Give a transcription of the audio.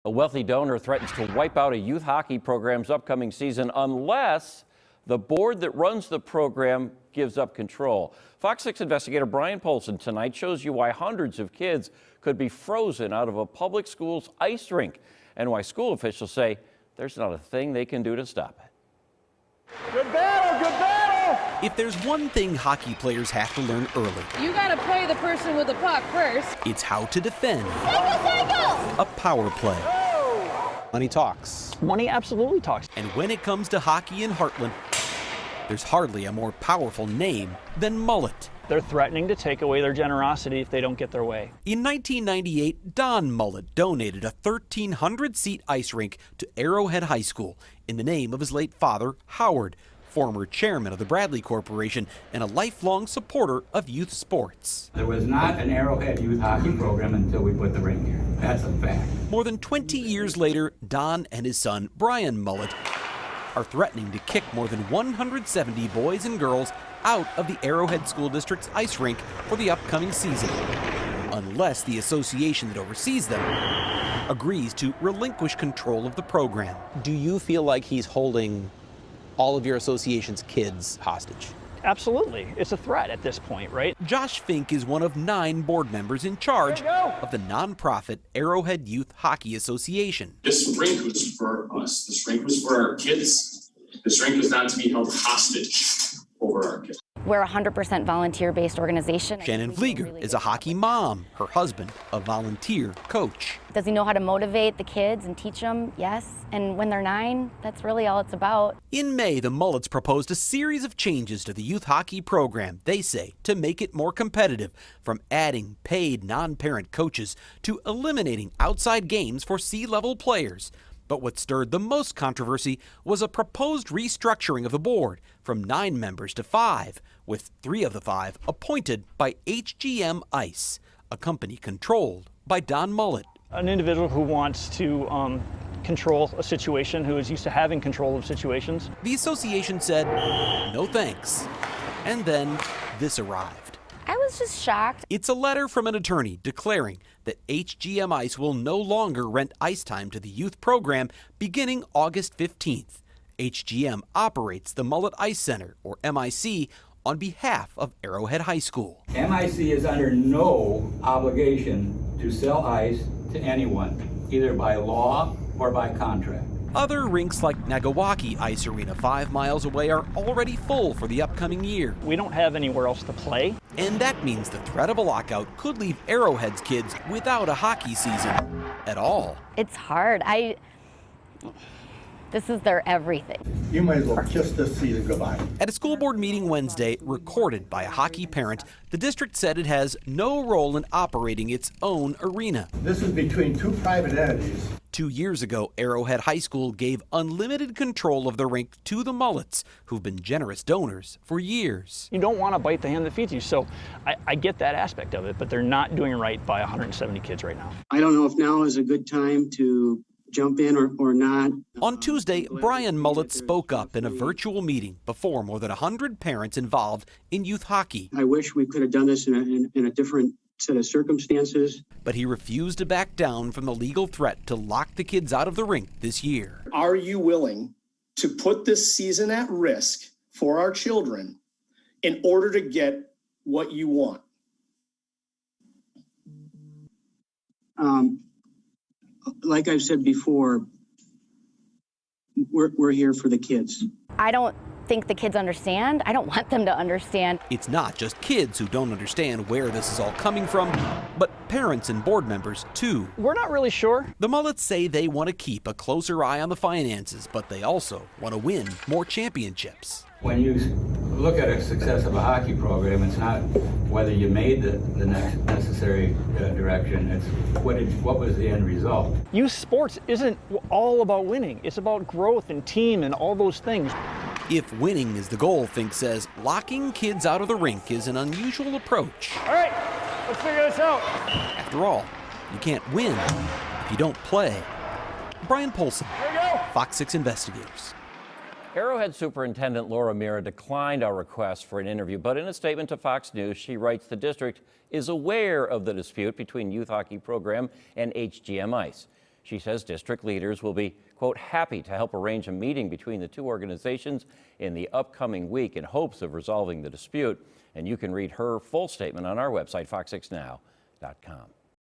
A wealthy donor threatens to wipe out a youth hockey program's upcoming season unless the board that runs the program gives up control. Fox 6 investigator Brian Polson tonight shows you why hundreds of kids could be frozen out of a public school's ice rink and why school officials say there's not a thing they can do to stop it. Good battle, good battle! If there's one thing hockey players have to learn early, you gotta play the person with the puck first. It's how to defend Cycle! a power play. Money talks. Money absolutely talks. And when it comes to hockey in Heartland, there's hardly a more powerful name than Mullet. They're threatening to take away their generosity if they don't get their way. In 1998, Don Mullet donated a 1,300-seat ice rink to Arrowhead High School in the name of his late father, Howard, former chairman of the Bradley Corporation and a lifelong supporter of youth sports. There was not an Arrowhead youth hockey program until we put the rink here. That's a fact. More than 20 years later, Don and his son, Brian Mullet, are threatening to kick more than 170 boys and girls out of the Arrowhead School District's ice rink for the upcoming season, unless the association that oversees them agrees to relinquish control of the program. Do you feel like he's holding all of your association's kids hostage? Absolutely. It's a threat at this point, right? Josh Fink is one of 9 board members in charge of the nonprofit Arrowhead Youth Hockey Association. This rink was for us. This rink was for our kids. This rink was not to be held hostage over our kids. We're a 100% volunteer-based organization. Shannon Vlieger is a hockey mom, her husband a volunteer coach. Does he know how to motivate the kids and teach them? Yes. And when they're 9, that's really all it's about. In May, the Mullets proposed a series of changes to the youth hockey program, they say, to make it more competitive, from adding paid non-parent coaches to eliminating outside games for C-level players. But what stirred the most controversy was a proposed restructuring of the board from 9 members to 5, with 3 of the 5 appointed by HGM Ice, a company controlled by Don Mullet. An individual who wants to control a situation, who is used to having control of situations. The association said, no thanks. And then this arrived. I was just shocked. It's a letter from an attorney declaring that HGM Ice will no longer rent ice time to the youth program beginning August 15th. HGM operates the Mullet Ice Center, or MIC, on behalf of Arrowhead High School. MIC is under no obligation to sell ice to anyone, either by law or by contract. Other rinks like Nagawaki Ice Arena 5 miles away are already full for the upcoming year. We don't have anywhere else to play. And that means the threat of a lockout could leave Arrowhead's kids without a hockey season at all. It's hard. This is their everything. You might as well kiss this season goodbye. At a school board meeting Wednesday, recorded by a hockey parent, the district said it has no role in operating its own arena. This is between 2 private entities. 2 years ago, Arrowhead High School gave unlimited control of the rink to the Mullets, who've been generous donors for years. You don't want to bite the hand that feeds you, so I get that aspect of it, but they're not doing right by 170 kids right now. I don't know if now is a good time to jump in or not. On Tuesday, Brian Mullet spoke up in a virtual meeting before more than 100 parents involved in youth hockey. I wish we could have done this in a different set of circumstances. But he refused to back down from the legal threat to lock the kids out of the rink this year. Are you willing to put this season at risk for our children in order to get what you want? Like I've said before, we're here for the kids. I don't think the kids understand. I don't want them to understand. It's not just kids who don't understand where this is all coming from, but parents and board members too. We're not really sure. The Mullets say they want to keep a closer eye on the finances, but they also want to win more championships. When you look at a success of a hockey program, it's not whether you made the next necessary direction, it's what was the end result. Youth sports isn't all about winning. It's about growth and team and all those things. If winning is the goal, Fink says, locking kids out of the rink is an unusual approach. All right, let's figure this out. After all, you can't win if you don't play. Brian Polson, Fox 6 Investigators. Arrowhead Superintendent Laura Mira declined our request for an interview, but in a statement to Fox News, she writes the district is aware of the dispute between youth hockey program and HGM Ice. She says district leaders will be, quote, happy to help arrange a meeting between the two organizations in the upcoming week in hopes of resolving the dispute. And you can read her full statement on our website, fox6now.com.